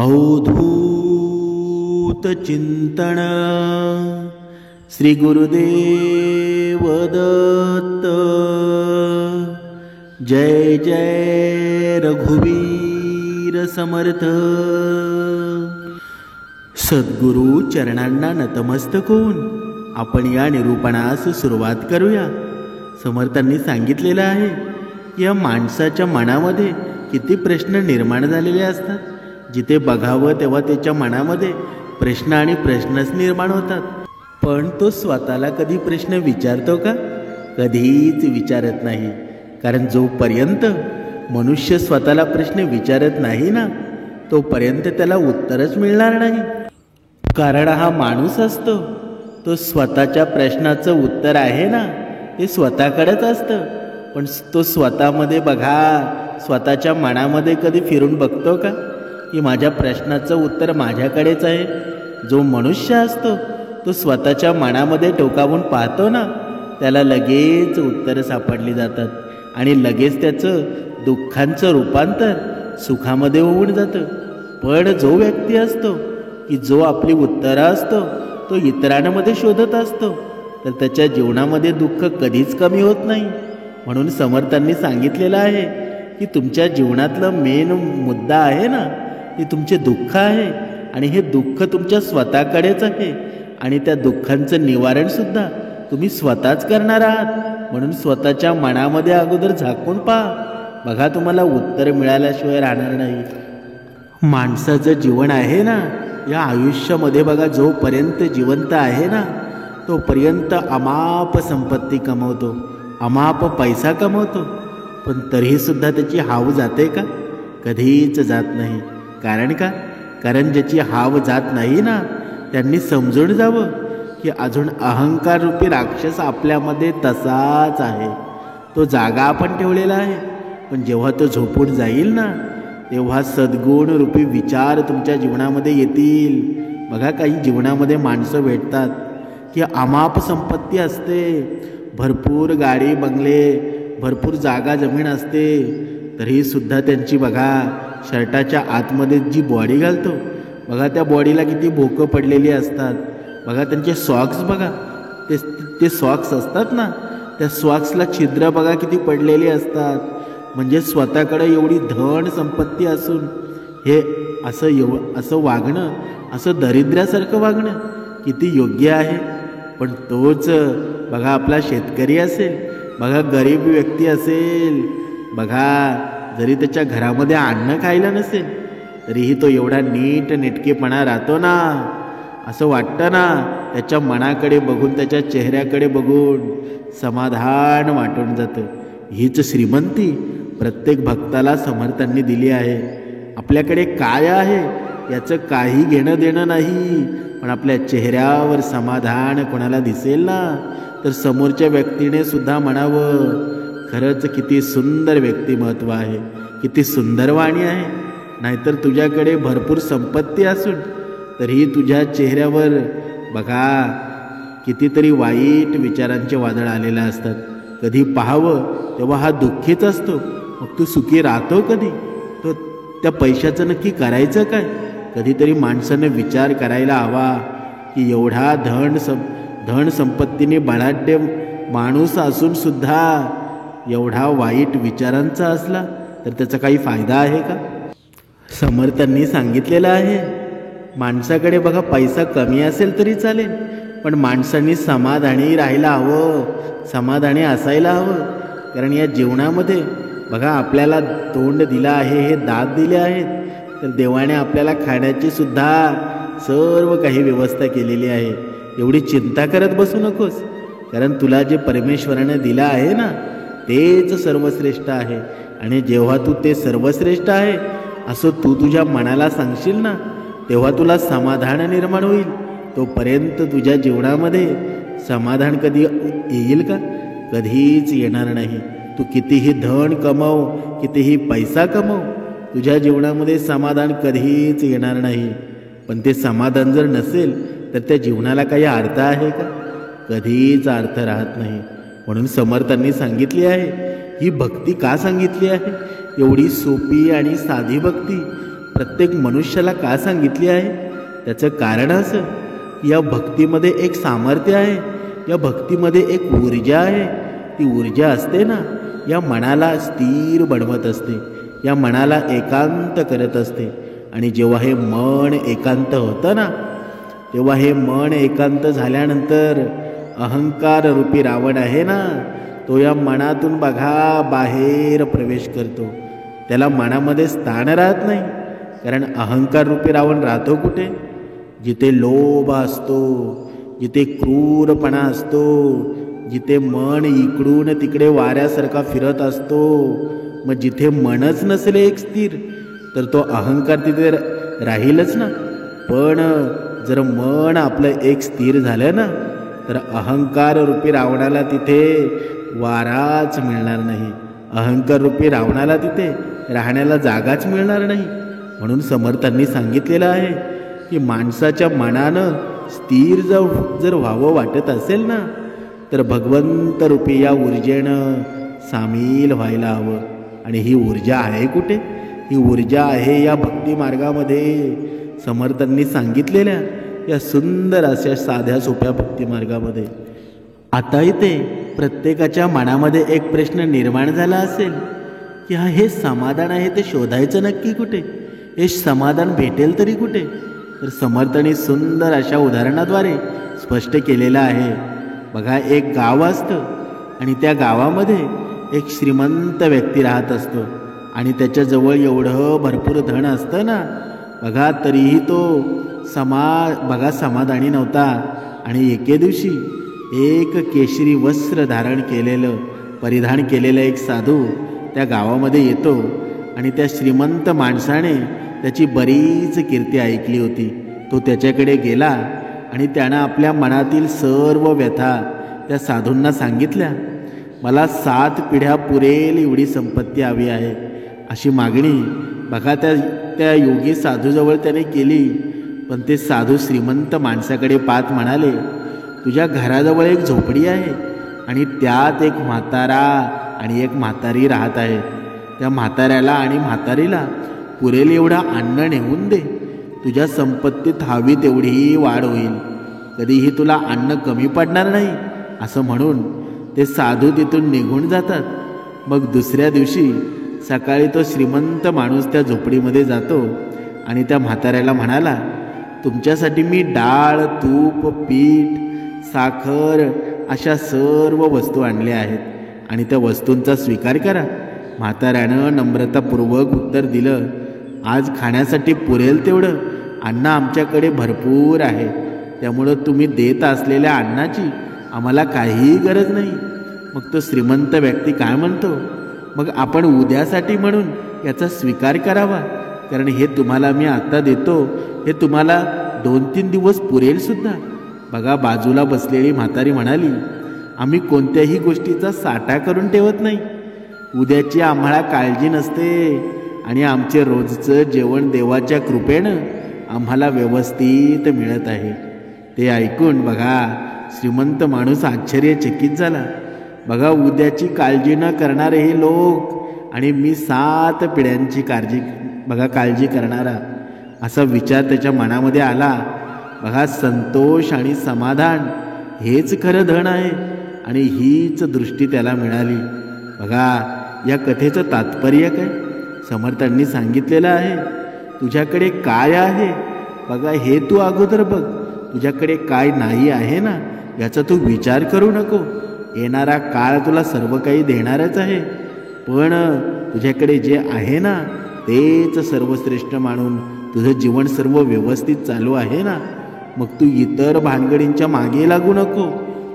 अवधूत चिंतन श्री गुरुदेव दत्त। जय जय रघुवीर समर्थ। सद्गुरु चरणांना नतमस्तक होऊन आपण या निरूपणास सुरुवात करूया। समर्थांनी सांगितलेलं आहे की या माणसाच्या मनामध्ये किती प्रश्न निर्माण झालेले असतात। जिथे बघावं तेव्हा त्याच्या मनामध्ये प्रश्न आणि प्रश्नच निर्माण होतात, पण तो स्वतःला कधी प्रश्न विचारतो का? कधीच विचारत नाही। कारण जोपर्यंत मनुष्य स्वतःला प्रश्न विचारत नाही ना, तोपर्यंत त्याला उत्तरच मिळणार नाही। कारण हा माणूस असतो तो स्वतःच्या प्रश्नाचं उत्तर आहे ना, ते स्वतःकडेच असतं, पण तो स्वतःमध्ये बघा, स्वतःच्या मनामध्ये कधी फिरून बघतो का की माझ्या प्रश्नाचं उत्तर माझ्याकडेच आहे? जो मनुष्य असतो तो स्वतःच्या मनामध्ये टोकावून पाहतो ना, त्याला लगेच उत्तरं सापडली जातात आणि लगेच त्याचं दुःखांचं रूपांतर सुखामध्ये होऊन जातं। पण जो व्यक्ती असतो की जो आपली उत्तरं असतो तो इतरांमध्ये शोधत असतो, तर त्याच्या जीवनामध्ये दुःख कधीच कमी होत नाही। म्हणून समर्थांनी सांगितलेलं आहे की तुमच्या जीवनातलं मेन मुद्दा आहे ना, ते तुमचे दुःख आहे आणि हे दुःख तुमच्या स्वतःकडेच आहे आणि त्या दुःखांचं निवारणसुद्धा तुम्ही स्वतःच करणार आहात। म्हणून स्वतःच्या मनामध्ये अगोदर झाकून पहा, बघा तुम्हाला उत्तर मिळाल्याशिवाय राहणार नाही। माणसाचं जीवन आहे ना, या आयुष्यामध्ये बघा जोपर्यंत जिवंत आहे ना, तोपर्यंत अमाप संपत्ती कमवतो, अमाप पैसा कमवतो, पण तरीसुद्धा त्याची हाव जाते का? कधीच जात नाही। कारण का? कारण ज्याची हाव जात नाही ना, त्यांनी समजून जावं की अजून अहंकार रूपी राक्षस आपल्यामध्ये तसाच आहे। तो जागा आपण ठेवलेला आहे, पण जेव्हा तो झोपून जाईल ना, तेव्हा सद्गुण रूपी विचार तुमच्या जीवनामध्ये येतील। बघा, काही जीवनामध्ये माणसं भेटतात की अमाप संपत्ती असते, भरपूर गाडी बंगले, भरपूर जागा जमीन असते, तरीसुद्धा त्यांची बघा शर्टाच्या आतमध्ये जी बॉडी घालतो बघा, त्या बॉडीला किती भोकं पडलेली असतात। बघा त्यांचे सॉक्स बघा, ते सॉक्स असतात ना, त्या सॉक्सला छिद्र बघा किती पडलेली असतात। म्हणजे स्वतःकडे एवढी धन संपत्ती असून हे असं वागणं, असं दरिद्र्यासारखं वागणं किती योग्य आहे? पण तोच बघा आपला शेतकरी असेल, बघा गरीब व्यक्ती असेल, बघा जरी त्याच्या घरामध्ये अन्न खायला नसेल तरीही तो एवढा नीट नेटकेपणा राहतो ना, असं वाटतं ना, त्याच्या मनाकडे बघून, त्याच्या चेहऱ्याकडे बघून समाधान वाटून जातं। हीच श्रीमंती प्रत्येक भक्ताला समर्थांनी दिली आहे। आपल्याकडे काय आहे याचं काही घेणं देणं नाही, पण आपल्या चेहऱ्यावर समाधान कोणाला दिसेल ना, तर समोरच्या व्यक्तीने सुद्धा म्हणावं, खरंच किती सुंदर व्यक्तिमत्व आहे, किती सुंदर वाणी आहे। नाहीतर तुझ्याकडे भरपूर संपत्ती असून तरीही तुझ्या चेहऱ्यावर बघा कितीतरी वाईट विचारांचे वादळ आलेले असतात। कधी पाहावं तेव्हा हा दुःखीच असतो। मग तू सुखी राहतो कधी? तो त्या पैशाचं नक्की करायचं काय? कधीतरी माणसानं विचार करायला हवा की एवढा धन संपत्तीने बलाढ्य माणूस असून सुद्धा एवढा वाईट विचारांचा असला तर त्याचा काही फायदा आहे का? समर्थांनी सांगितलेलं आहे, माणसाकडे बघा पैसा कमी असेल तरी चालेल, पण माणसांनी समाधानी राहायला हवं, समाधानी असायला हवं। कारण या जीवनामध्ये बघा आपल्याला तोंड दिलं आहे, हे दात दिले आहेत, तर देवाने आपल्याला खाण्याची सुद्धा सर्व काही व्यवस्था केलेली आहे। एवढी चिंता करत बसू नकोस, कारण तुला जे परमेश्वराने दिलं आहे ना, तेच सर्वश्रेष्ठ आहे। आणि जेव्हा तू ते सर्वश्रेष्ठ आहे असं तू तुझ्या मनाला सांगशील ना, तेव्हा तुला समाधान निर्माण होईल। तोपर्यंत तुझ्या जीवनामध्ये समाधान कधी येईल का? कधीच येणार नाही। तू कितीही धन कमव, कितीही पैसा कमव, तुझ्या जीवनामध्ये समाधान कधीच येणार नाही। पण ते समाधान जर नसेल तर त्या जीवनाला काही अर्थ आहे का? कधीच अर्थ राहत नाही। म्हणून समर्थांनी सांगितली आहे, ही भक्ती का सांगितली आहे? एवढी सोपी आणि साधी भक्ती प्रत्येक मनुष्याला का सांगितली आहे? त्याचं कारण असं, या भक्तीमध्ये एक सामर्थ्य आहे, या भक्तीमध्ये एक ऊर्जा आहे. ती ऊर्जा असते ना, या मनाला स्थिर बनवत असते, या मनाला एकांत करत असते. आणि जेव्हा हे मन एकांत होतं ना, तेव्हा हे मन एकांत झाल्यानंतर अहंकार रूपी रावण आहे ना, तो या मनातून बघा बाहेर प्रवेश करतो. त्याला मनामध्ये स्थान राहत नाही. कारण अहंकार रूपी रावण राहतो कुठे? जिथे लोभ असतो, जिथे क्रूरपणा असतो, जिथे मन इकडून तिकडे वाऱ्यासारखा फिरत असतो. मग जिथे मनच नसेल एक स्थिर, तर तो अहंकार तिथे राहीलच ना. पण जर मन आपलं एक स्थिर झालं ना, तर अहंकार रूपी रावणाला तिथे वाराच मिळणार नाही. अहंकार रूपी रावणाला तिथे राहण्याला जागाच मिळणार नाही. म्हणून समर्थांनी सांगितलेलं आहे की माणसाच्या मनानं स्थिर जर व्हावं वाटत असेल ना, तर भगवंत रूपी या ऊर्जेनं सामील व्हायला हवं. आणि ही ऊर्जा आहे कुठे? ही ऊर्जा आहे या भक्ती मार्गामध्ये, समर्थांनी सांगितलेल्या या सुंदर अशा साध्या सोप्या भक्ती मार्गामध्ये. आता इथे प्रत्येकाच्या मनामध्ये एक प्रश्न निर्माण झाला असेल की हे समाधान आहे ते शोधायचं नक्की कुठे? हे समाधान भेटेल तरी कुठे? तर समर्थांनी सुंदर अशा उदाहरणाद्वारे स्पष्ट केलेलं आहे. बघा, एक गाव असतं आणि त्या गावामध्ये एक श्रीमंत व्यक्ती राहत असतो आणि त्याच्याजवळ एवढं भरपूर धन असतं ना, बघा, तरीही तो समाधानी नव्हता. आणि एके दिवशी एक केशरी वस्त्र परिधान केलेलं एक साधू त्या गावामध्ये येतो आणि त्या श्रीमंत माणसाने त्याची बरीच कीर्ती ऐकली होती. तो त्याच्याकडे गेला आणि त्यानं आपल्या मनातील सर्व व्यथा त्या साधूंना सांगितल्या. मला 7 पिढ्या पुरेल एवढी संपत्ती हवी आहे, अशी मागणी बघा त्या योगी साधूजवळ त्याने केली. पण ते साधू श्रीमंत माणसाकडे पाहत म्हणाले, तुझ्या घराजवळ एक झोपडी आहे आणि त्यात एक म्हातारा आणि एक म्हातारी राहत आहे. त्या म्हाताऱ्याला आणि म्हातारीला पुरेल एवढा अन्न नेऊन दे. तुझ्या संपत्तीत हवी तेवढीही वाढ होईल, कधीही तुला अन्न कमी पडणार नाही, असं म्हणून ते साधू तिथून निघून जातात. मग दुसऱ्या दिवशी सकाळी तो श्रीमंत माणूस त्या झोपडीमध्ये जातो आणि त्या म्हाताऱ्याला म्हणाला, तुमच्यासाठी मी डाळ, तूप, पीठ, साखर अशा सर्व वस्तू आणल्या आहेत आणि त्या वस्तूंचा स्वीकार करा. म्हाताऱ्यानं नम्रतापूर्वक उत्तर दिलं, आज खाण्यासाठी पुरेल तेवढं अन्न आमच्याकडे भरपूर आहे, त्यामुळं तुम्ही देत असलेल्या अन्नाची आम्हाला काहीही गरज नाही. मग तो श्रीमंत व्यक्ती काय म्हणतो, मग आपण उद्यासाठी म्हणून याचा स्वीकार करावा, कारण हे तुम्हाला मी आत्ता देतो, हे तुम्हाला 2-3 दिवस पुरेल सुद्धा. बघा, बाजूला बसलेली म्हातारी म्हणाली, आम्ही कोणत्याही गोष्टीचा साठा करून ठेवत नाही, उद्याची आम्हाला काळजी नसते आणि आमचे रोजचं जेवण देवाच्या कृपेनं आम्हाला व्यवस्थित मिळत आहे. ते ऐकून बघा श्रीमंत माणूस आश्चर्यचकित झाला. बघा, उद्याची काळजी न करणारे हे लोक आणि मी 7 पिढ्यांची काळजी करणारा, असा विचार त्याच्या मनामध्ये आला. बघा, संतोष आणि समाधान हेच खरं धन आहे आणि हीच दृष्टी त्याला मिळाली. बघा, या कथेचं तात्पर्य काय? समर्थांनी सांगितलेलं आहे, तुझ्याकडे काय आहे बघा हे तू अगोदर बघ. तुझ्याकडे काय नाही आहे ना, याचा तू विचार करू नको. येणारा काळ तुला सर्व काही देणारच आहे, पण तुझ्याकडे जे आहे ना तेच सर्वश्रेष्ठ मानून तुझं जीवन सर्व व्यवस्थित चालू आहे ना, मग तू इतर भानगडींच्या मागे लागू नको.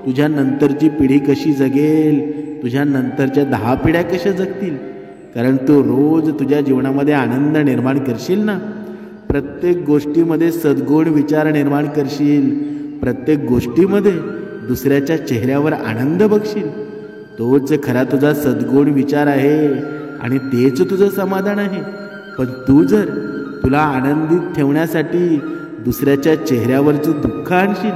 तुझ्या नंतरची पिढी कशी जगेल, तुझ्या नंतरच्या 10 पिढ्या कशा जगतील, कारण तू रोज तुझ्या जीवनामध्ये आनंद निर्माण करशील ना. प्रत्येक गोष्टीमध्ये सद्गुण विचार निर्माण करशील, प्रत्येक गोष्टीमध्ये दुसऱ्याच्या चेहऱ्यावर आनंद बघशील. तोच खरा तुझा सद्गुण विचार आहे आणि तेच तुझं समाधान आहे. पण तू जर तुला आनंदित ठेवण्यासाठी दुसऱ्याच्या चेहऱ्यावरचं दुःख आणशील,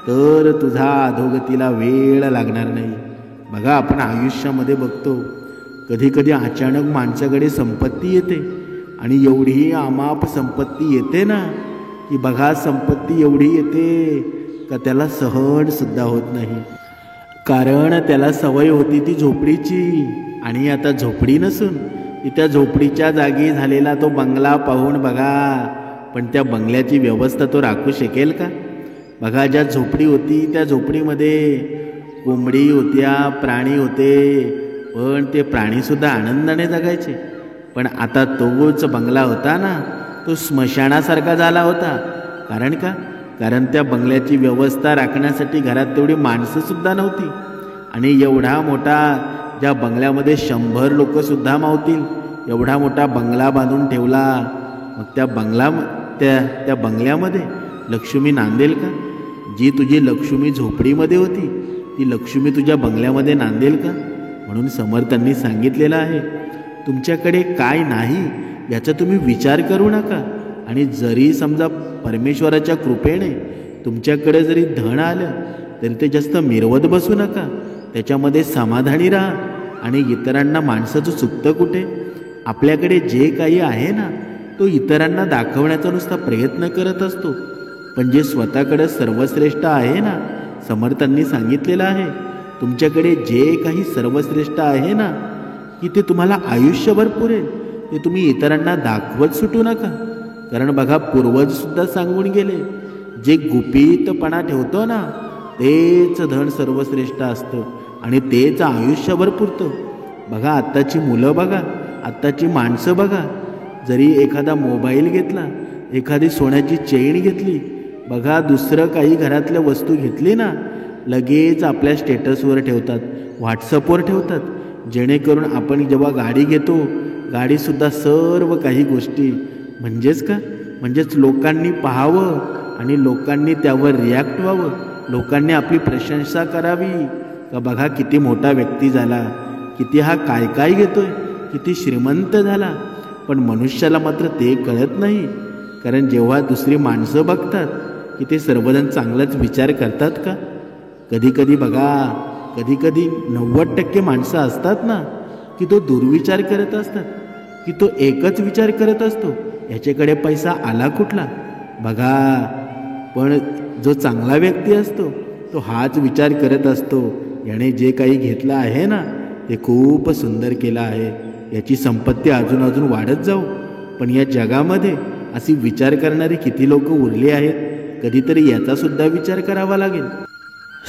तर तुझा अधोगतीला वेळ लागणार नाही. बघा, आपण आयुष्यामध्ये बघतो कधी कधी अचानक माणसाकडे संपत्ती येते आणि एवढी अमाप संपत्ती येते ना, की बघा संपत्ती एवढी येते का त्याला सहन सुद्धा होत नाही. कारण त्याला सवय होती ती झोपडीची, आणि आता झोपडी नसून त्या झोपडीच्या जागी झालेला तो बंगला पाहून बघा, पण त्या बंगल्याची व्यवस्था तो राखू शकेल का? बघा, ज्या झोपडी होती त्या झोपडीमध्ये कोंबडी होत्या, प्राणी होते, पण ते प्राणीसुद्धा आनंदाने जगायचे. पण आता तोच बंगला होता ना, तो स्मशानासारखा झाला होता. कारण का? कारण त्या बंगल्याची व्यवस्था राखण्यासाठी घरात तेवढी माणसंसुद्धा नव्हती. आणि एवढा मोठा, ज्या बंगल्यामध्ये 100 लोकंसुद्धा मावतील एवढा मोठा बंगला बांधून ठेवला. मग त्या बंगल्यामध्ये लक्ष्मी नांदेल का? जी तुझी लक्ष्मी झोपडीमध्ये होती ती लक्ष्मी तुझ्या बंगल्यामध्ये नांदेल का? म्हणून समर्थांनी सांगितलेलं आहे, तुमच्याकडे काय नाही याचा तुम्ही विचार करू नका. आणि जरी समजा परमेश्वराच्या कृपेने तुमच्याकडे जरी धन आलं तरी ते जास्त मिरवत बसू नका, त्याच्यामध्ये समाधानी राहा. आणि इतरांना माणसाचं चुकतं कुठे? आपल्याकडे जे काही आहे ना तो इतरांना दाखवण्याचा नुसता प्रयत्न करत असतो. पण जे स्वतःकडे सर्वश्रेष्ठ आहे ना, समर्थांनी सांगितलेलं आहे, तुमच्याकडे जे काही सर्वश्रेष्ठ आहे ना, की ते तुम्हाला आयुष्यभर पुरेल, ते तुम्ही इतरांना दाखवत सुटू नका. कारण बघा, पूर्वजसुद्धा सांगून गेले, जे गुपितपणा ठेवतो ना तेच धन सर्वश्रेष्ठ असतं आणि तेच आयुष्यभर पुरतं. बघा, आत्ताची मुलं बघा, आत्ताची माणसं बघा, जरी एखादा मोबाईल घेतला, एखादी सोन्याची चेन घेतली, बघा दुसरं काही घरातल्या वस्तू घेतली ना, लगेच आपल्या स्टेटसवर ठेवतात, व्हॉट्सअपवर ठेवतात. जेणेकरून आपण जेव्हा गाडी घेतो, गाडीसुद्धा सर्व काही गोष्टी म्हणजेच का, म्हणजेच लोकांनी पाहावं आणि लोकांनी त्यावर रिॲक्ट व्हावं, लोकांनी आपली प्रशंसा करावी का बघा किती मोठा व्यक्ती झाला, किती हा काय काय घेतोय, किती श्रीमंत झाला. पण मनुष्याला मात्र ते कळत नाही. कारण जेव्हा दुसरी माणसं बघतात की ते सर्वजण चांगलाच विचार करतात का? कधीकधी बघा, कधीकधी 90% माणसं असतात ना की तो दुर्विचार करत असतात, की तो एकच विचार करत असतो, याच्याकडे पैसा आला कुठला बघा. पण जो चांगला व्यक्ती असतो तो हाच विचार करत असतो, याने जे काही घेतलं आहे ना ते खूप सुंदर केलं आहे, याची संपत्ती अजून अजून वाढत जाऊ. पण या जगामध्ये अशी विचार करणारे किती लोक उरले आहेत, कधीतरी याचासुद्धा विचार करावा लागेल.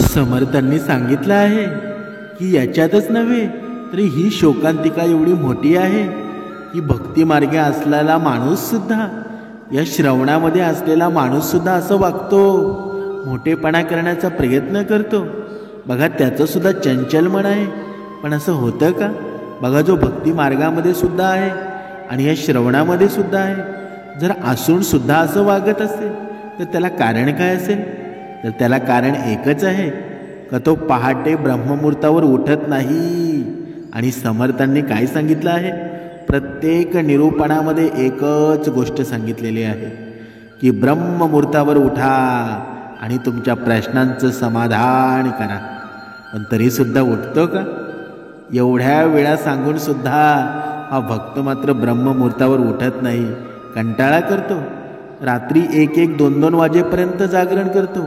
समर्थांनी सांगितलं आहे की याच्यातच नव्हे तरी ही शोकांतिका एवढी मोठी आहे की भक्तिमार्गे असलेला माणूससुद्धा, या श्रवणामध्ये असलेला माणूससुद्धा असं वागतो, मोठेपणा करण्याचा प्रयत्न करतो. बघा, त्याचंसुद्धा चंचल मन आहे. पण असं होतं का? बघा, जो भक्ती मार्गामध्ये सुद्धा आहे आणि या श्रवणामध्ये सुद्धा आहे, जर असून सुद्धा असं वागत असेल तर त्याला कारण काय असेल? तर त्याला कारण एकच आहे का तो पहाटे ब्रह्ममुहूर्तावर उठत नाही. आणि समर्थांनी काय सांगितलं आहे? प्रत्येक निरूपणामध्ये एकच गोष्ट सांगितलेली आहे की ब्रह्ममुहूर्तावर उठा आणि तुमच्या प्रश्नांचं समाधान करा. पण तरीसुद्धा उठतो का? एवढ्या वेळा सांगून सुद्धा हा भक्त मात्र ब्रह्ममुहूर्तावर उठत नाही, कंटाळा करतो. रात्री 1-1, 2-2 वाजेपर्यंत जागरण करतो,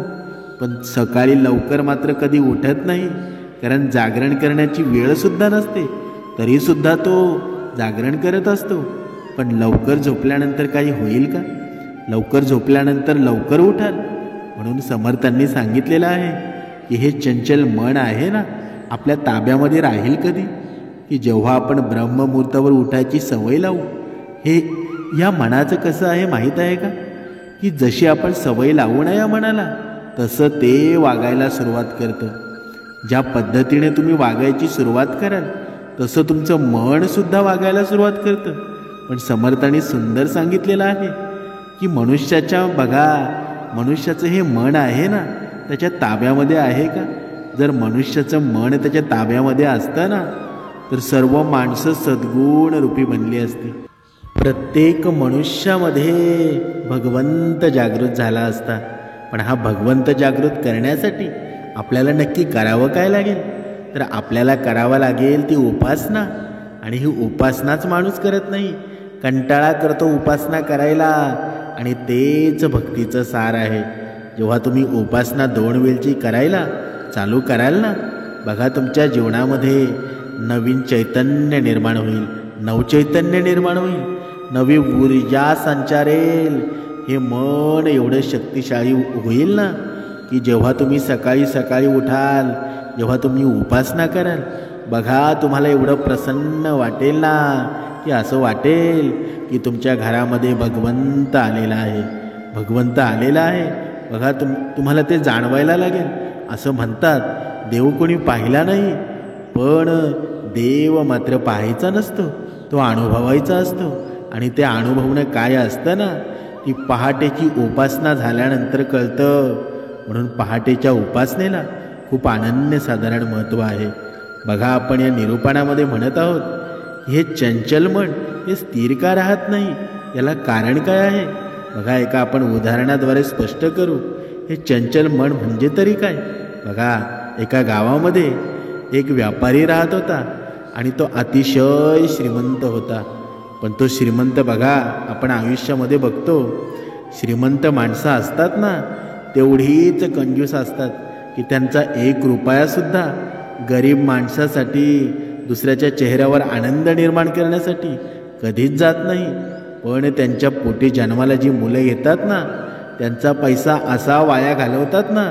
पण सकाळी लवकर मात्र कधी उठत नाही. कारण जागरण करण्याची वेळसुद्धा नसते, तरीसुद्धा तो जागरण करत असतो. पण लवकर झोपल्यानंतर काही होईल का? लवकर झोपल्यानंतर लवकर उठाल. म्हणून समर्थांनी सांगितलेलं आहे की हे चंचल मन आहे ना, आपल्या ताब्यामध्ये राहील कधी? की जेव्हा आपण ब्रह्ममुहूर्तावर उठायची सवय लावू. हे या मनाचं कसं आहे माहीत आहे का? की जशी आपण सवय लावू ना या मनाला, तसं ते वागायला सुरुवात करतं. ज्या पद्धतीने तुम्ही वागायची सुरुवात कराल तसं तुमचं मनसुद्धा वागायला सुरुवात करतं. पण समर्थांनी सुंदर सांगितलेलं आहे की मनुष्याच्या बघा, मनुष्याचं हे मन आहे ना त्याच्या ताब्यामध्ये आहे का? जर मनुष्याचं मन त्याच्या ताब्यामध्ये असतं ना तर सर्व माणसं सद्गुण रूपी बनली असती. प्रत्येक मनुष्यामध्ये भगवंत जागृत झाला असता. पण हा भगवंत जागृत करण्यासाठी आपल्याला नक्की करावं काय लागेल? तर आपल्याला करावं लागेल ती उपासना. आणि ही उपासनाच माणूस करत नाही, कंटाळा करतो उपासना करायला, आणि तेच भक्तीचं सार आहे. जेव्हा तुम्ही उपासना 2 वेळची करायला चालू कराल ना, बघा तुमच्या जीवनामध्ये नवीन चैतन्य निर्माण होईल, नवचैतन्य निर्माण होईल, नवी ऊर्जा संचारेल. हे मन एवढं शक्तिशाली होईल ना की जेव्हा तुम्ही सकाळी सकाळी उठाल, जेव्हा तुम्ही उपासना कराल, बघा तुम्हाला एवढं प्रसन्न वाटेल ना की असं वाटेल की तुमच्या घरामध्ये भगवंत आलेला आहे, भगवंत आलेला आहे. बघा तुम्हाला ते जाणवायला लागेल. असं म्हणतात देव कोणी पाहिला नाही, पण देव मात्र पाहायचा नसतो, तो अनुभवायचा असतो. आणि ते अनुभवणं काय असतं ना, ती पहाटेची उपासना झाल्यानंतर कळतं. म्हणून पहाटेच्या उपासनेला खूप अनन्यसाधारण महत्त्व आहे. बघा आपण या निरूपणामध्ये म्हणत आहोत, हे चंचल मन हे स्थिर का राहत नाही, याला कारण काय आहे. बघा एका आपण उदाहरणाद्वारे स्पष्ट करू. हे चंचल मन म्हणजे तरी काय. बघा एका गावामध्ये एक व्यापारी राहत होता आणि तो अतिशय श्रीमंत होता. पण तो श्रीमंत, बघा आपण आयुष्यामध्ये बघतो श्रीमंत माणसं असतात ना, तेवढीच कंजूस असतात की त्यांचा 1 रुपयासुद्धा गरीब माणसासाठी, दुसऱ्याच्या चेहऱ्यावर आनंद निर्माण करण्यासाठी कधीच जात नाही. पण त्यांच्या पोटी जन्माला जी मुलं येतात ना, त्यांचा पैसा असा वाया घालवतात ना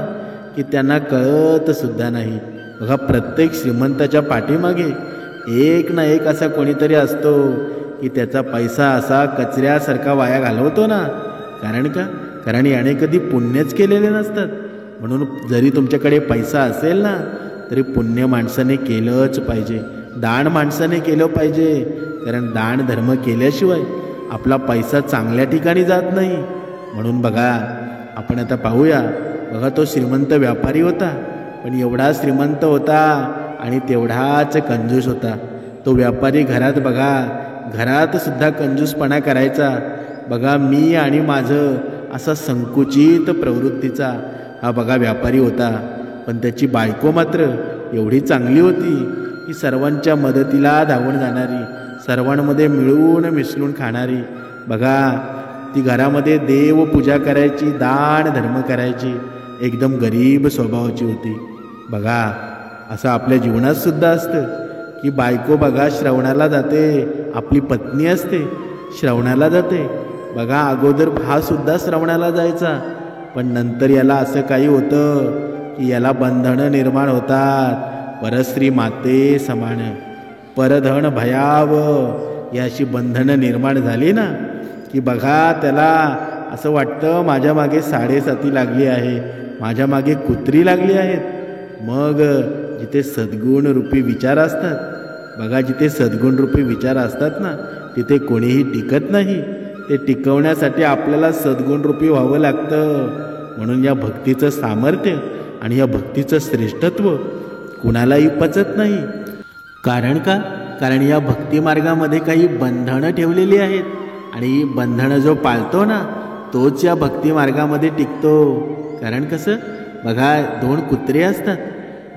की त्यांना कळतसुद्धा नाही. बघा प्रत्येक श्रीमंताच्या पाठीमागे एक ना एक असा कोणीतरी असतो की त्याचा पैसा असा कचऱ्यासारखा वाया घालवतो ना. कारण का? कारण याने कधी पुण्यच केलेले नसतात. म्हणून जरी तुमच्याकडे पैसा असेल ना, तरी पुण्य माणसाने केलंच पाहिजे, दान माणसाने केलं पाहिजे. कारण दान धर्म केल्याशिवाय आपला पैसा चांगल्या ठिकाणी जात नाही. म्हणून बघा आपण आता पाहूया. बघा तो श्रीमंत व्यापारी होता, पण एवढा श्रीमंत होता आणि तेवढाच कंजूस होता. तो व्यापारी घरात, बघा घरात सुद्धा कंजूसपणा करायचा. बघा मी आणि माझं असा संकुचित प्रवृत्तीचा हा बघा व्यापारी होता. पण त्याची बायको मात्र एवढी चांगली होती की सर्वांच्या मदतीला धावून जाणारी, सर्वांमध्ये मिळून मिसळून खाणारी. बघा ती घरामध्ये देवपूजा करायची, दान धर्म करायची, एकदम गरीब स्वभावाची होती. बघा असं आपल्या जीवनात सुद्धा असतं की बायको बघा श्रवणाला जाते, आपली पत्नी असते श्रवणाला जाते. बघा अगोदर हा सुद्धा श्रवणाला जायचा, पण नंतर याला असं काही होतं की याला बंधनं निर्माण होतात. परस्त्री माते समान परधन भयाव, याची बंधनं निर्माण झाली ना की बघा त्याला असं वाटतं माझ्या मागे 7.5 लागली आहे, माझ्या मागे कुत्री लागली आहेत. मग जिथे सद्गुण रूपी विचार असतात, बघा जिथे सद्गुण रूपी विचार असतात ना, तिथे कोणीही टिकत नाही. ते टिकवण्यासाठी आपल्याला सद्गुण रूपी व्हावं लागतं. म्हणून या भक्तीचं सामर्थ्य आणि या भक्तीचं श्रेष्ठत्व कुणालाही पचत नाही. कारण का? कारण या भक्ती मार्गामध्ये काही बंधनं ठेवलेली आहेत, आणि बंधनं जो पाळतो ना तोच या भक्ती मार्गामध्ये टिकतो. कारण कसं? बघा 2 कुत्रे असतात.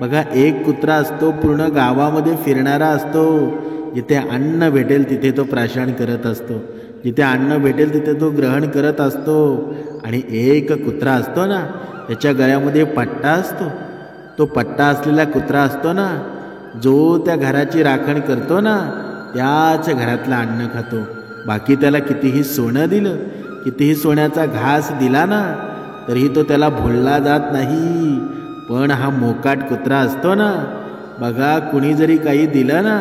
बघा एक कुत्रा असतो पूर्ण गावामध्ये फिरणारा असतो. जिथे अन्न भेटेल तिथे तो प्राशन करत असतो, जिथे अन्न भेटेल तिथे तो ग्रहण करत असतो. आणि एक कुत्रा असतो ना, त्याच्या गळ्यामध्ये पट्टा असतो. तो पट्टा असलेला कुत्रा असतो ना, जो त्या घराची राखण करतो ना, त्याच घरातलं अन्न खातो. बाकी त्याला कितीही सोनं दिलं, कितीही सोन्याचा घास दिला ना, तरीही तो त्याला भुलला जात नाही. पण हा मोकाट कुत्रा असतो ना, बघा कुणी जरी काही दिलं ना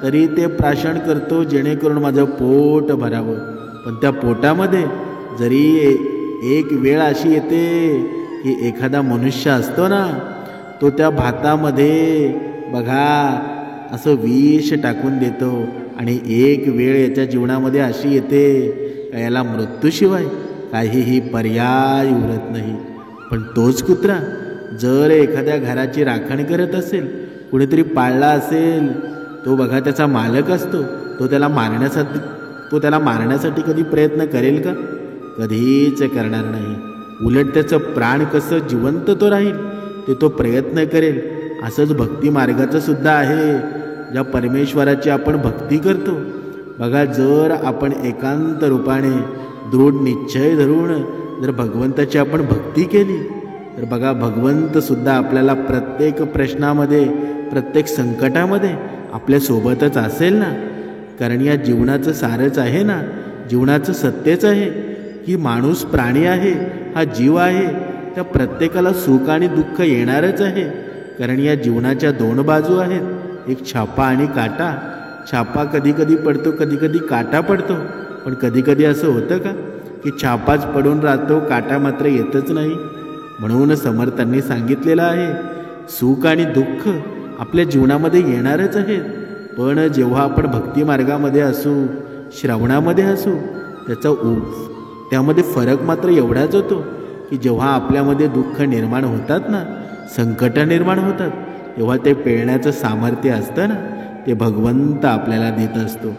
तरी ते प्राशन करतो जेणेकरून माझं पोट भरावं. पण त्या पोटामध्ये जरी एक वेळ अशी येते की एखादा मनुष्य असतो ना, तो त्या भातामध्ये बघा असं विष टाकून देतो. आणि एक वेळ याच्या जीवनामध्ये अशी येते का याला मृत्यूशिवाय काहीही पर्याय उरत नाही. पण तोच कुत्रा जर एखाद्या घराची राखण करत असेल, कुणीतरी पाळला असेल, तो बघा त्याचा मालक असतो, तो त्याला मारण्यासाठी कधी प्रयत्न करेल का? कधीच करणार नाही. उलट त्याचं प्राण कसं जिवंत तो राहील ते तो प्रयत्न करेल. असंच भक्ती मार्गाचं सुद्धा आहे. ज्या परमेश्वराची आपण भक्ती करतो, बघा, जर आपण एकांत रूपाने दृढ निश्चय धरून जर भगवंताची आपण भक्ती केली तर बघा, भगवंतसुद्धा आपल्याला प्रत्येक प्रश्नामध्ये, प्रत्येक संकटामध्ये आपल्यासोबतच असेल ना. कारण या जीवनाचं सारच आहे ना, जीवनाचं सत्यच आहे की माणूस प्राणी आहे, हा जीव आहे, त्या प्रत्येकाला सुख आणि दुःख येणारच आहे. कारण या जीवनाच्या दोन बाजू आहेत, एक छापा आणि काटा. छापा कधी कधी पडतो, कधी कधी काटा पडतो. पण कधी कधी असं होतं का की छापाच पडून राहतो, काटा मात्र येतच नाही. म्हणून समर्थांनी सांगितलेलं आहे, सुख आणि दुःख आपल्या जीवनामध्ये येणारच आहेत. पण जेव्हा आपण भक्ती मार्गामध्ये असू, श्रवणामध्ये असू, त्यामध्ये फरक मात्र एवढाच होतो की जेव्हा आपल्यामध्ये दुःख निर्माण होतात ना, संकट निर्माण होतात, तेव्हा ते पेलण्याचं सामर्थ्य असतं ना, ते भगवंत आपल्याला देत असतो.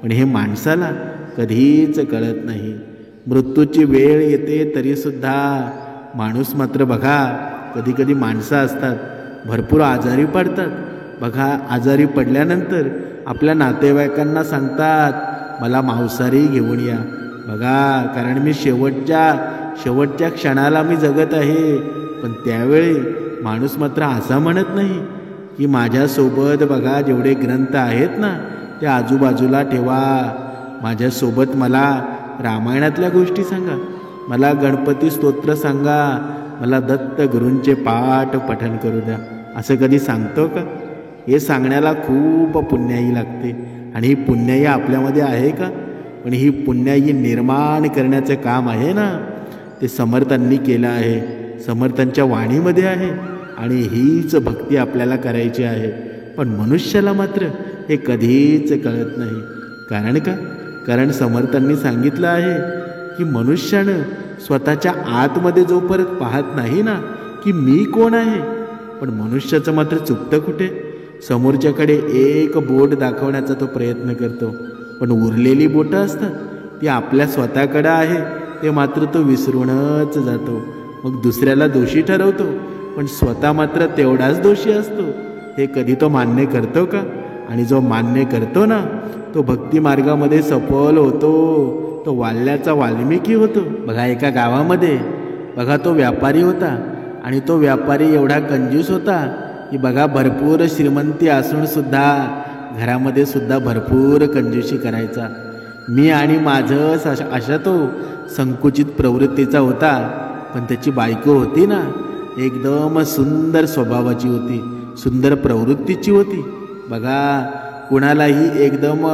पण हे माणसाला कधीच कळत नाही. मृत्यूची वेळ येते तरीसुद्धा माणूस मात्र बघा, कधी कधी माणसं असतात भरपूर आजारी पडतात. बघा, आजारी पडल्यानंतर आपल्या नातेवाईकांना सांगतात, मला मांसाहारी घेऊन या. बघा, कारण मी शेवटच्या क्षणाला मी जगत आहे. पण त्यावेळी माणूस मात्र असा म्हणत नाही की माझ्यासोबत बघा जेवढे ग्रंथ आहेत ना ते आजूबाजूला ठेवा, माझ्यासोबत मला रामायणातल्या गोष्टी सांगा, मला गणपती स्तोत्र सांगा, मला दत्त गुरूंचे पाठ पठण करू द्या. असं कधी सांगतो का? हे सांगण्याला खूप पुण्याई लागते. आणि ही पुण्याई आपल्यामध्ये आहे का? पण ही पुण्याई निर्माण करण्याचं काम आहे ना, ते समर्थांनी केलं आहे, समर्थांच्या वाणीमध्ये आहे. आणि हीच भक्ती आपल्याला करायची आहे. पण मनुष्याला मात्र हे कधीच कळत नाही. कारण का? कारण समर्थांनी सांगितलं आहे की मनुष्यानं स्वतःच्या आतमध्ये जोपर्यंत पाहत नाही ना की मी कोण आहे, पण मनुष्याचं मात्र चुकतं कुठे? समोरच्याकडे एक बोट दाखवण्याचा तो प्रयत्न करतो, पण उरलेली बोटं असतात ती आपल्या स्वतःकडं आहे ते मात्र तो विसरूनच जातो. मग दुसऱ्याला दोषी ठरवतो, पण स्वतः मात्र तेवढाच दोषी असतो. हे कधी तो मान्य करतो का? आणि जो मान्य करतो ना तो भक्ती मार्गामध्ये सफल होतो, तो वाल्याचा वाल्मिकी होतो. बघा, एका गावामध्ये बघा तो व्यापारी होता. आणि तो व्यापारी एवढा कंजूस होता की बघा, भरपूर श्रीमंती असून सुद्धा घरामध्ये सुद्धा भरपूर कंजूसी करायचा. मी आणि माझं अशा तो संकुचित प्रवृत्तीचा होता. पण त्याची बायको होती ना, एकदम सुंदर स्वभावाची होती, सुंदर प्रवृत्तीची होती. बघा, कुणालाही एकदम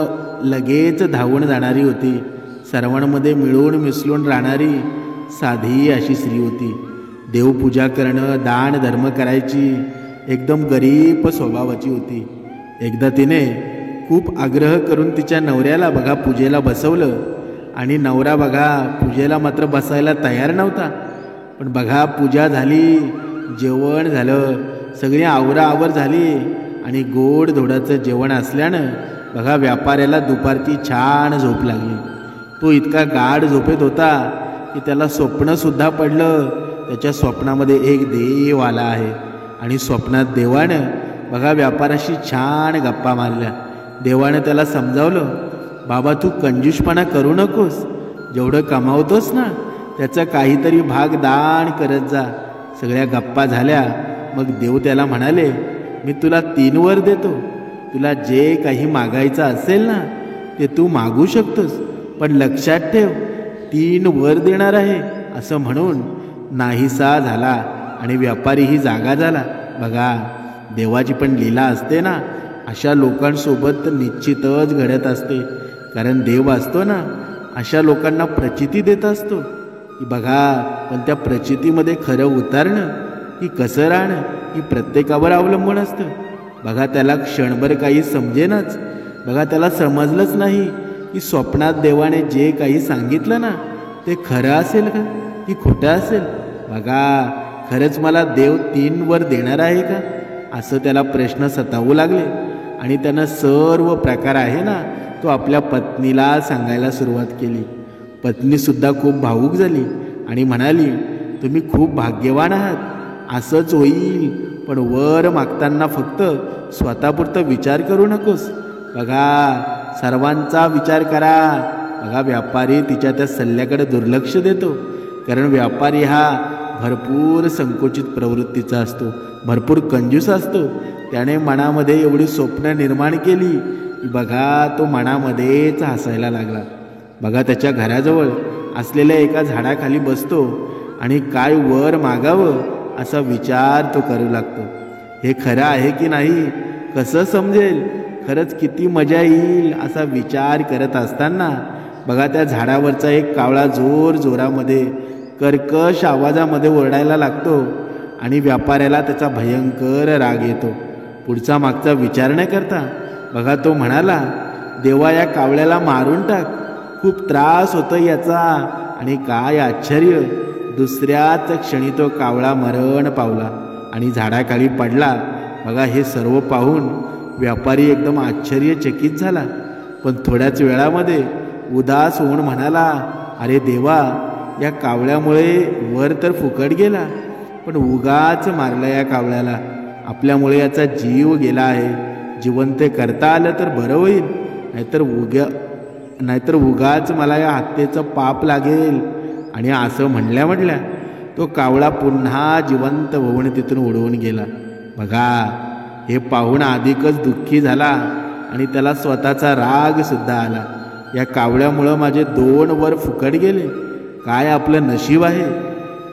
लगेच धावून जाणारी होती, सर्वांमध्ये मिळून मिसळून राहणारी साधी अशी स्त्री होती. देवपूजा करणं, दान धर्म करायची, एकदम गरीब स्वभावाची होती. एकदा तिने खूप आग्रह करून तिच्या नवऱ्याला बघा पूजेला बसवलं. आणि नवरा बघा पूजेला मात्र बसायला तयार नव्हता. पण बघा, पूजा झाली, जेवण झालं, सगळी आवराआवर झाली. आणि गोड धोडाचं जेवण असल्यानं बघा व्यापाऱ्याला दुपारची छान झोप लागली. तो इतका गाढ झोपेत होता की त्याला स्वप्नसुद्धा पडलं. त्याच्या स्वप्नामध्ये एक देव आला आहे. आणि स्वप्नात देवानं बघा व्यापाराशी छान गप्पा मारल्या. देवानं त्याला समजावलं, बाबा तू कंजूसपणा करू नकोस, जेवढं कमावतोस ना त्याचा काहीतरी भाग दान करत जा. सगळ्या गप्पा झाल्या. मग देव त्याला म्हणाले, मी तुला 3 वर देतो, तुला जे काही मागायचं असेल ना ते तू मागू शकतोस, पण लक्षात ठेव 3 वर देणार आहे. असं म्हणून नाहीसा झाला आणि व्यापारीही जागा झाला. बघा, देवाची पण लीला असते ना, अशा लोकांसोबत निश्चितच घडत असते. कारण देव असतो ना अशा लोकांना प्रचिती देत असतो की बघा, पण त्या प्रचितीमध्ये खरं उतरणं की कसं राहणं ही प्रत्येकावर अवलंबून असतं. बघा, त्याला क्षणभर काही समजेनाच. बघा, त्याला समजलंच नाही की स्वप्नात देवाने जे काही सांगितलं ना ते खरं असेल का की खोटं असेल. बघा, खरंच मला देव 3 वर देणार आहे का, असं त्याला प्रश्न सतावू लागले. आणि त्यानं सर्व प्रकार आहे ना तो आपल्या पत्नीला सांगायला सुरुवात केली. पत्नीसुद्धा खूप भावूक झाली आणि म्हणाली, तुम्ही खूप भाग्यवान आहात, असंच होईल, पण वर मागताना फक्त स्वतःपुरतं विचार करू नकोस. बघा, सर्वांचा विचार करा. बघा व्यापारी तिच्या त्या सल्ल्याकडे दुर्लक्ष देतो, कारण व्यापारी हा भरपूर संकुचित प्रवृत्तीचा असतो, भरपूर कंजूस असतो. त्याने मनामध्ये एवढी स्वप्न निर्माण केली की बघा तो मनामध्येच हसायला लागला. बघा त्याच्या घराजवळ असलेल्या एका झाडाखाली बसतो आणि काय वर मागावं असा विचार तो करू लागतो. हे खरं आहे की नाही कसं समजेल, खरंच किती मजा येईल असा विचार करत असताना बघा त्या झाडावरचा एक कावळा जोरामध्ये कर्कश आवाजामध्ये ओरडायला लागतो आणि व्यापाऱ्याला त्याचा भयंकर राग येतो. पुढचा मागचा विचार न करता बघा तो म्हणाला, देवा या कावळ्याला मारून टाक, खूप त्रास होतोय याचा. आणि काय आश्चर्य, दुसऱ्याच क्षणी तो कावळा मरण पावला आणि झाडाखाली पडला. बघा हे सर्व पाहून व्यापारी एकदम आश्चर्यचकित झाला, पण थोड्याच वेळामध्ये उदास होऊन म्हणाला, अरे देवा, या कावळ्यामुळे वर तर फुकट गेला, पण उगाच मारलं या कावळ्याला. आपल्यामुळे याचा जीव गेला आहे. जिवंत करता आलं तर बरं होईल, नाहीतर उगाच मला या हत्येचं पाप लागेल. आणि असं म्हणल्या तो कावळा पुन्हा जिवंत होऊन तिथून उडवून गेला. बघा हे पाहून अधिकच दुःखी झाला आणि त्याला स्वतःचा राग सुद्धा आला. या कावळ्यामुळं माझे 2 वर फुकट गेले. काय आपलं नशीब आहे.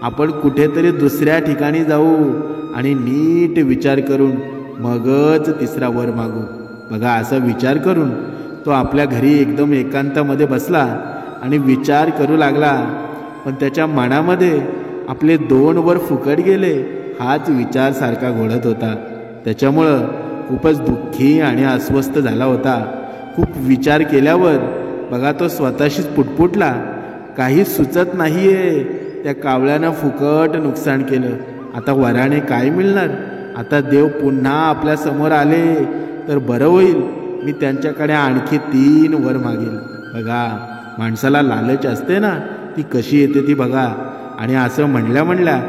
आपण कुठेतरी दुसऱ्या ठिकाणी जाऊ आणि नीट विचार करून मगच 3रा वर मागू. बघा असा विचार करून तो आपल्या घरी एकदम एकांतामध्ये बसला आणि विचार करू लागला. पण त्याच्या मनामध्ये आपले 2 वर फुकट गेले हाच विचार सारखा घोळत होता. त्याच्यामुळं खूपच दुःखी आणि अस्वस्थ झाला होता. खूप विचार केल्यावर बघा तो स्वतःशीच पुटपुटला, काही सुचत नाहीये. त्या कावळ्यानं फुकट नुकसान केलं, आता वराने काय मिळणार. आता देव पुन्हा आपल्या समोर आले तर बरं होईल, मी त्यांच्याकडे आणखी 3 वर मागेल. बघा माणसाला लालच असते ना, ती कशी येते ती बघा. आणि असं म्हणल्या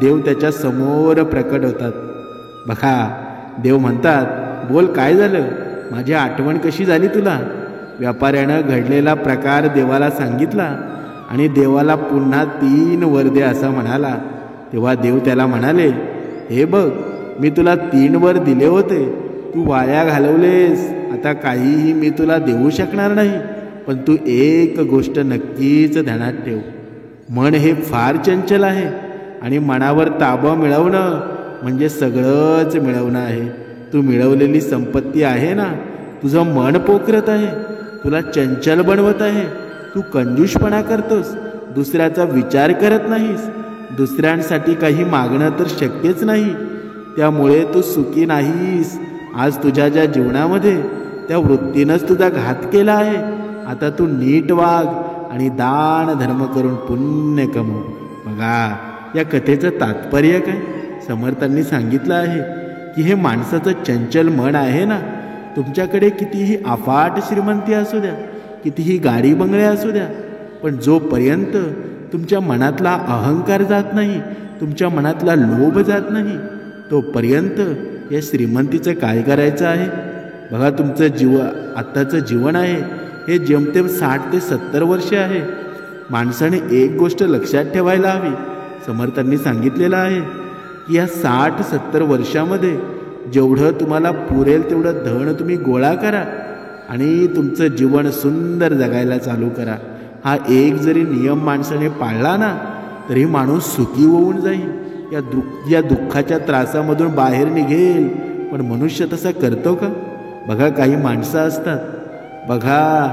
देव त्याच्या समोर प्रकट होतात. बघा देव म्हणतात, बोल काय झालं, माझी आठवण कशी झाली तुला. व्यापाऱ्यानं घडलेला प्रकार देवाला सांगितला आणि देवाला पुन्हा 3 वर दे असं म्हणाला. तेव्हा देव त्याला म्हणाले, हे बघ मी तुला 3 वर दिले होते, तू वाया घालवलेस. आता काहीही मी तुला देऊ शकणार नाही, पण तू एक गोष्ट नक्कीच ध्यानात ठेव, मन हे फार चंचल आहे आणि मनावर ताबा मिळवणं म्हणजे सगळंच मिळवणं आहे. तू मिळवलेली संपत्ती आहे ना, तुझं मन पोखरत आहे, तुला चंचल बनवत आहे. तू कंजूषपणा करतोस, दुसऱ्याचा विचार करत नाहीस, दुसऱ्यांसाठी काही मागणं तर शक्यच नाही. त्यामुळे तू सुखी नाहीस. आज तुझ्या ज्या जीवनामध्ये त्या वृत्तीनंच तुझा घात केला आहे. आता तू नीट वाग आणि दान धर्म करून पुण्य कमव. बघा या कथेचं तात्पर्य काय, समर्थांनी सांगितलं आहे की हे माणसाचं चंचल मन आहे ना, तुमच्याकडे कितीही अफाट श्रीमंती असू द्या, कितीही गाडी बंगले असू द्या, पण जोपर्यंत तुमच्या मनातला अहंकार जात नाही, तुमच्या मनातला लोभ जात नाही, तोपर्यंत या श्रीमंतीचं काय करायचं आहे. बघा तुमचं आत्ताचं जीवन आहे हे जेमतेम 60 ते 70 वर्ष आहे. माणसाने एक गोष्ट लक्षात ठेवायला हवी, समर्थांनी सांगितलेलं आहे की या 60-70 वर्षामध्ये जेवढं तुम्हाला पुरेल तेवढं धन तुम्ही गोळा करा आणि तुमचं जीवन सुंदर जगायला चालू करा. हा एक जरी नियम माणसाने पाळला ना, तरी माणूस सुखी होऊन जाईल, या दुःखाच्या त्रासामधून बाहेर निघेल. पण मनुष्य तसा करतो का. बघा काही माणसं असतात, बघा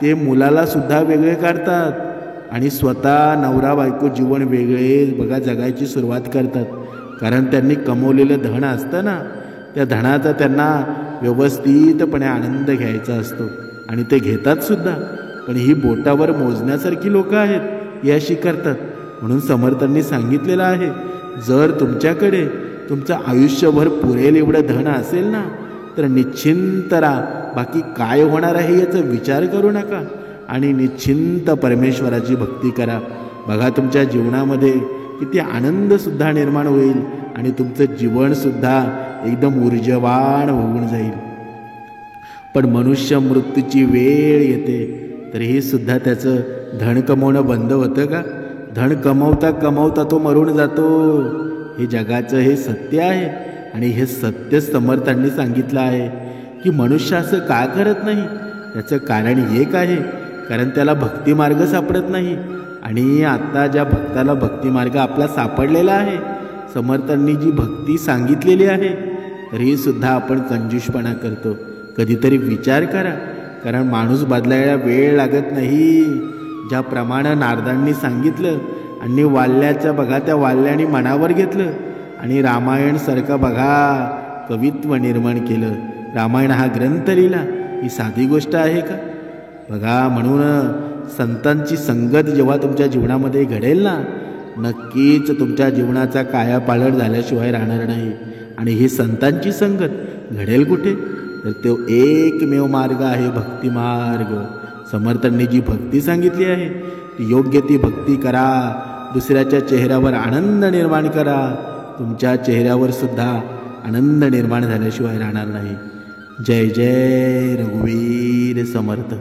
ते मुलाला सुद्धा वेगळे काढतात आणि स्वतः नवरा बायको जीवन वेगळे बघा जगायची सुरुवात करतात. कारण त्यांनी कमवलेलं धन असतं ना, त्या धनाचा त्यांना व्यवस्थितपणे आनंद घ्यायचा असतो आणि ते घेतात सुद्धा. पण ही बोटावर मोजण्यासारखी लोकं आहेत, याशी करतात. म्हणून समर्थांनी सांगितलेलं आहे, जर तुमच्याकडे तुमचं आयुष्यभर पुरेल एवढं धन असेल ना, तर निश्चिंत राहा. बाकी काय होणार आहे याचा विचार करू नका आणि निश्चिंत परमेश्वराची भक्ती करा. बघा तुमच्या जीवनामध्ये किती आनंदसुद्धा निर्माण होईल आणि तुमचं जीवनसुद्धा एकदम ऊर्जावान होऊन जाईल. पण मनुष्य मृत्यूची वेळ येते तरीही सुद्धा त्याचं धन कमवणं बंद होतं का? धन कमवता कमवता तो मरून जातो. हे जगाचं हे सत्य आहे. आणि हे सत्य समर्थांनी सांगितलं आहे की मनुष्य असं का करत नाही. त्याचं कारण एक आहे, कारण त्याला भक्तिमार्ग सापडत नाही. आणि आता ज्या भक्ताला भक्तिमार्ग आपला सापडलेला आहे, समर्थांनी जी भक्ती सांगितलेली आहे, तरीही सुद्धा आपण कंजूषपणा करतो. कधीतरी विचार करा, कारण माणूस बदलायला वेळ लागत नाही. ज्याप्रमाणे नारदांनी सांगितलं आणि वाल्याच्या बघा त्या वाल्याने मनावर घेतलं आणि रामायणसारखं बघा कवित्व निर्माण केलं. रामायण हा ग्रंथ लिहिला, ही साधी गोष्ट आहे का? बघा, म्हणून संतांची संगत जेव्हा तुमच्या जीवनामध्ये घडेल ना, नक्कीच तुमच्या जीवनाचा कायापालट झाल्याशिवाय राहणार नाही. आणि ही संतांची संगत घडेल कुठे? तर तो एकमेव मार्ग आहे भक्तिमार्ग. समर्थांनी जी भक्ती सांगितली आहे ती योग्य ती भक्ती करा. दुसऱ्याच्या चेहऱ्यावर आनंद निर्माण करा. तुमच्या चेहऱ्यावर सुद्धा आनंद निर्माण झाल्याशिवाय राहणार नाही. जय जय रघुवीर समर्थ.